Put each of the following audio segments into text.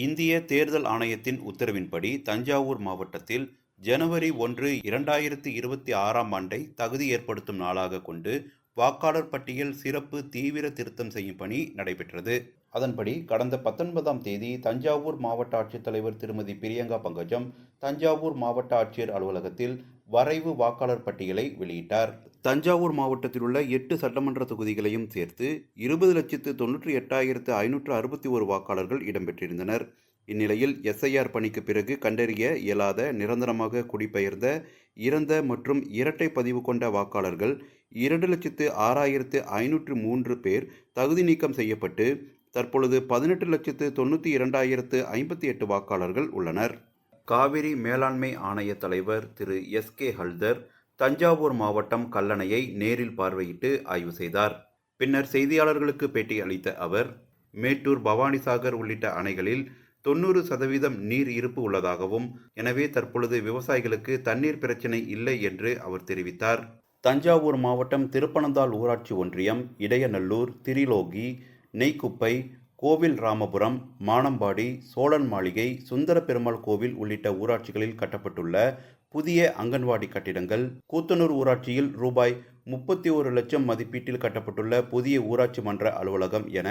இந்திய தேர்தல் ஆணையத்தின் உத்தரவின்படி தஞ்சாவூர் மாவட்டத்தில் ஜனவரி 1, 2026ஆம் ஆண்டை தகுதி ஏற்படுத்தும் நாளாக கொண்டு வாக்காளர் பட்டியல் சிறப்பு தீவிர திருத்தம் செய்யும் பணி நடைபெற்றது. அதன்படி கடந்த 19ஆம் தேதி தஞ்சாவூர் மாவட்ட ஆட்சித்தலைவர் திருமதி பிரியங்கா பங்கஜம் தஞ்சாவூர் மாவட்ட ஆட்சியர் அலுவலகத்தில் வரைவு வாக்காளர் பட்டியலை வெளியிட்டார். தஞ்சாவூர் மாவட்டத்தில் உள்ள 8 சட்டமன்ற தொகுதிகளையும் சேர்த்து 20,98,561 வாக்காளர்கள் இடம்பெற்றிருந்தனர். இந்நிலையில் எஸ்ஐஆர் பணிக்கு பிறகு கண்டறிய இயலாத, நிரந்தரமாக குடிபெயர்ந்த, இறந்த மற்றும் இரட்டை பதிவு கொண்ட வாக்காளர்கள் 2,06,503 பேர் தகுதி நீக்கம் செய்யப்பட்டு தற்பொழுது 18,92,058 வாக்காளர்கள் உள்ளனர். காவிரி மேலாண்மை ஆணைய தலைவர் திரு எஸ்.கே. ஹல்தர் தஞ்சாவூர் மாவட்டம் கல்லணையை நேரில் பார்வையிட்டு ஆய்வு செய்தார். பின்னர் செய்தியாளர்களுக்கு பேட்டி அளித்த அவர், மேட்டூர், பவானிசாகர் உள்ளிட்ட அணைகளில் 90% நீர் இருப்பு உள்ளதாகவும், எனவே தற்பொழுது விவசாயிகளுக்கு தண்ணீர் பிரச்சினை இல்லை என்று அவர் தெரிவித்தார். தஞ்சாவூர் மாவட்டம் திருப்பனந்தாள் ஊராட்சி ஒன்றியம், இடையநல்லூர், திரிலோகி, நெய்க்குப்பை, கோவில் ராமபுரம், மானம்பாடி, சோழன் மாளிகை, சுந்தர பெருமாள் கோவில் உள்ளிட்ட ஊராட்சிகளில் கட்டப்பட்டுள்ள புதிய அங்கன்வாடி கட்டிடங்கள், கூத்தனூர் ஊராட்சியில் ரூபாய் 31 லட்சம் மதிப்பீட்டில் கட்டப்பட்டுள்ள புதிய ஊராட்சி மன்ற அலுவலகம் என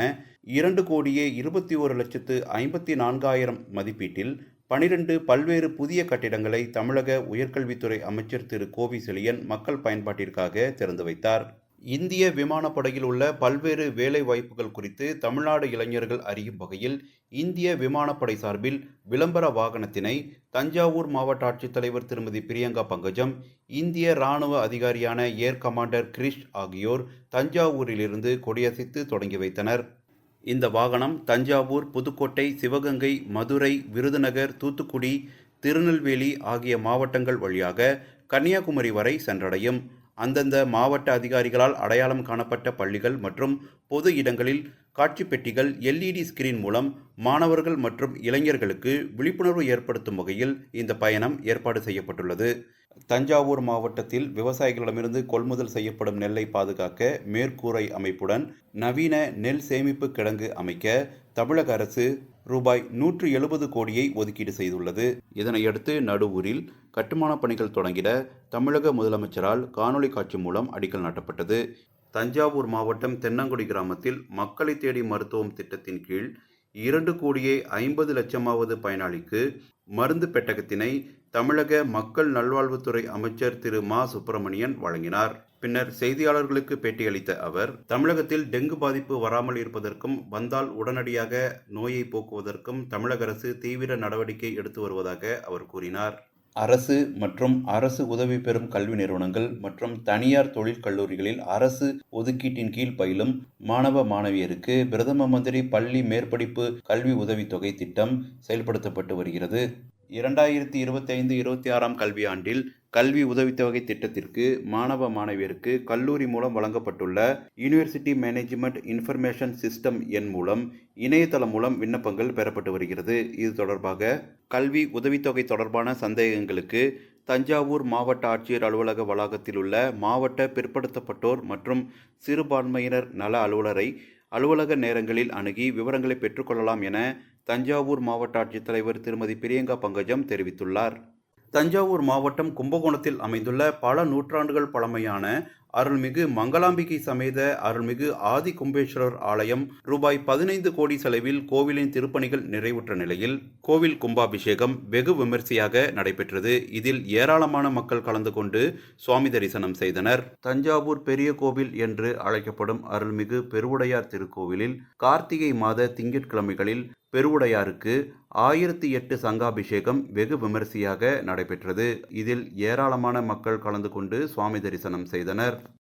2,21,54,000 மதிப்பீட்டில் 12 பல்வேறு புதிய கட்டிடங்களை தமிழக உயர்கல்வித்துறை அமைச்சர் திரு கோவி செழியன் மக்கள் பயன்பாட்டிற்காக திறந்து வைத்தார். இந்திய விமானப்படையில் உள்ள பல்வேறு வேலை வாய்ப்புகள் குறித்து தமிழ்நாடு இளைஞர்கள் அறியும் வகையில் இந்திய விமானப்படை சார்பில் விளம்பர வாகனத்தினை தஞ்சாவூர் மாவட்ட ஆட்சித்தலைவர் திருமதி பிரியங்கா பங்கஜம், இந்திய இராணுவ அதிகாரியான ஏர் கமாண்டர் கிரிஷ் ஆகியோர் தஞ்சாவூரிலிருந்து கொடியசைத்து தொடங்கி வைத்தனர். இந்த வாகனம் தஞ்சாவூர், புதுக்கோட்டை, சிவகங்கை, மதுரை, விருதுநகர், தூத்துக்குடி, திருநெல்வேலி ஆகிய மாவட்டங்கள் வழியாக கன்னியாகுமரி வரை சென்றடையும். அந்தந்த மாவட்ட அதிகாரிகளால் அடையாளம் காணப்பட்ட பள்ளிகள் மற்றும் பொது இடங்களில் காட்சி பெட்டிகள், LED ஸ்கிரீன் மூலம் மாணவர்கள் மற்றும் இளைஞர்களுக்கு விழிப்புணர்வு ஏற்படுத்தும் வகையில் இந்த பயணம் ஏற்பாடு செய்யப்பட்டுள்ளது. தஞ்சாவூர் மாவட்டத்தில் விவசாயிகளிடமிருந்து கொள்முதல் செய்யப்படும் நெல்லை பாதுகாக்க மேற்கூரை அமைப்புடன் நவீன நெல் சேமிப்பு கிடங்கு அமைக்க தமிழக அரசு ரூபாய் 170 கோடியை ஒதுக்கீடு செய்துள்ளது. இதனையடுத்து நடுவூரில் கட்டுமான பணிகள் தொடங்கிட தமிழக முதலமைச்சரால் காணொலி காட்சி மூலம் அடிக்கல் நாட்டப்பட்டது. தஞ்சாவூர் மாவட்டம் தென்னங்குடி கிராமத்தில் மக்களை தேடி மருத்துவம் திட்டத்தின் கீழ் 2,50,00,000வது பயனாளிக்கு மருந்து பெட்டகத்தினை தமிழக மக்கள் நல்வாழ்வுத்துறை அமைச்சர் திரு மா. சுப்பிரமணியன் வழங்கினார். பின்னர் செய்தியாளர்களுக்கு பேட்டியளித்த அவர், தமிழகத்தில் டெங்கு பாதிப்பு வராமல் இருப்பதற்கும், வந்தால் உடனடியாக நோயை போக்குவதற்கும் தமிழக அரசு தீவிர நடவடிக்கை எடுத்து வருவதாக அவர் கூறினார். அரசு மற்றும் அரசு உதவி பெறும் கல்வி நிறுவனங்கள் மற்றும் தனியார் தொழில் கல்லூரிகளில் அரசு ஒதுக்கீட்டின் கீழ் பயிலும் மாணவ மாணவியருக்கு பிரதம மந்திரி பள்ளி மேற்படிப்பு கல்வி உதவித்தொகை திட்டம் செயல்படுத்தப்பட்டு வருகிறது. 2025-26ஆம் கல்வியாண்டில் கல்வி உதவித்தொகை திட்டத்திற்கு மாணவ மாணவியருக்கு கல்லூரி மூலம் வழங்கப்பட்டுள்ள யூனிவர்சிட்டி மேனேஜ்மெண்ட் இன்ஃபர்மேஷன் சிஸ்டம் எண் மூலம் இணையதளம் மூலம் விண்ணப்பங்கள் பெறப்பட்டு வருகிறது. இது தொடர்பாக கல்வி உதவித்தொகை தொடர்பான சந்தேகங்களுக்கு தஞ்சாவூர் மாவட்ட ஆட்சியர் அலுவலக வளாகத்தில் உள்ள மாவட்ட பிற்படுத்தப்பட்டோர் மற்றும் சிறுபான்மையினர் நல அலுவலரை அலுவலக நேரங்களில் அணுகி விவரங்களை பெற்றுக்கொள்ளலாம் என தஞ்சாவூர் மாவட்ட ஆட்சித்தலைவர் திருமதி பிரியங்கா பங்கஜம் தெரிவித்துள்ளார். தஞ்சாவூர் மாவட்டம் கும்பகோணத்தில் அமைந்துள்ள பல நூற்றாண்டுகள் பழமையான அருள்மிகு மங்களாம்பிகை சமேத அருள்மிகு ஆதி கும்பேஸ்வரர் ஆலயம் ரூபாய் 15 கோடி செலவில் கோவிலின் திருப்பணிகள் நிறைவுற்ற நிலையில் கோவில் கும்பாபிஷேகம் வெகு விமரிசையாக நடைபெற்றது. இதில் ஏராளமான மக்கள் கலந்து கொண்டு சுவாமி தரிசனம் செய்தனர். தஞ்சாவூர் பெரிய கோவில் என்று அழைக்கப்படும் அருள்மிகு பெருவுடையார் திருக்கோவிலில் கார்த்திகை மாத திங்கட்கிழமைகளில் பெருவுடையாருக்கு 1008 சங்காபிஷேகம் வெகு விமரிசையாக நடைபெற்றது. இதில் ஏராளமான மக்கள் கலந்து கொண்டு சுவாமி தரிசனம் செய்தனர்.